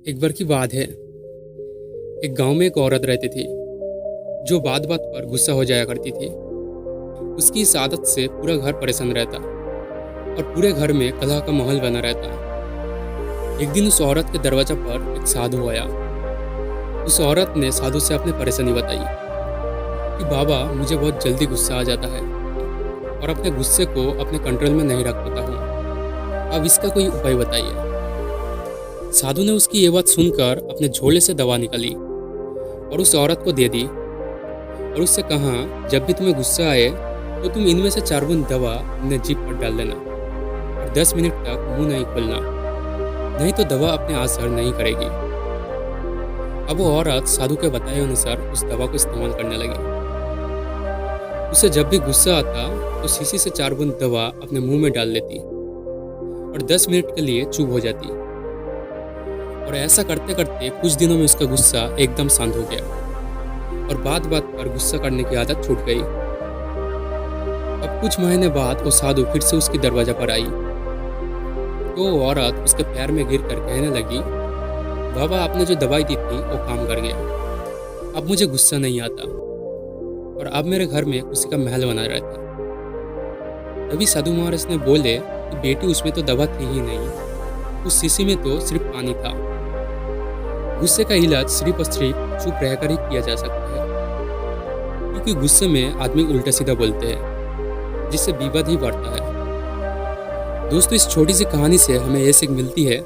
एक बार की बात है। एक गांव में एक औरत रहती थी जो बात बात पर गुस्सा हो जाया करती थी। उसकी इस आदत से पूरा घर परेशान रहता और पूरे घर में कलह का माहौल बना रहता। एक दिन उस औरत के दरवाजा पर एक साधु आया। उस औरत ने साधु से अपनी परेशानी बताई कि बाबा, मुझे बहुत जल्दी गुस्सा आ जाता है और अपने गुस्से को अपने कंट्रोल में नहीं रख पाता हूँ। अब इसका कोई उपाय बताइए। साधु ने उसकी ये बात सुनकर अपने झोले से दवा निकाली और उस औरत को दे दी और उससे कहा, जब भी तुम्हें गुस्सा आए तो तुम इनमें से 4 बूंद दवा अपने जीभ पर डाल देना और 10 मिनट तक मुंह नहीं खोलना, नहीं तो दवा अपने असर नहीं करेगी। अब वो औरत साधु के बताए अनुसार उस दवा को इस्तेमाल करने लगी। उसे जब भी गुस्सा आता तो शीशी से 4 बूंद दवा अपने मुंह में डाल लेती और 10 मिनट के लिए चुप हो जाती। और ऐसा करते करते कुछ दिनों में उसका गुस्सा एकदम शांत हो गया और बात बात पर गुस्सा करने की आदत छूट गई। अब कुछ महीने बाद वो साधु फिर से उसके दरवाजा पर आई तो वो औरत उसके पैर में गिर कर कहने लगी, बाबा, आपने जो दवाई दी थी वो काम कर गया। अब मुझे गुस्सा नहीं आता और अब मेरे घर में खुशी का महल बना रहता। तभी साधु महाराज ने बोले कि बेटी, उसमें तो दवा थी ही नहीं, उस शीशी में तो सिर्फ पानी था। गुस्से का इलाज सिर्फ और सिर्फ चुप रहकर ही किया जा सकता है, क्योंकि गुस्से में आदमी उल्टा सीधा बोलते हैं जिससे विवाद ही बढ़ता है। दोस्तों, इस छोटी सी कहानी से हमें यह सीख मिलती है,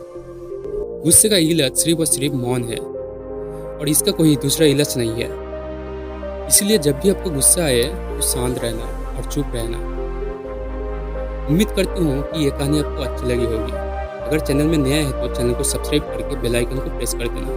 गुस्से का इलाज सिर्फ और सिर्फ मौन है और इसका कोई दूसरा इलाज नहीं है। इसलिए जब भी आपको गुस्सा आए तो शांत रहना और चुप रहना। उम्मीद करती हूँ कि ये कहानी आपको अच्छी लगी होगी। अगर चैनल में नया है तो चैनल को सब्सक्राइब करके बेल आइकन को प्रेस कर देना।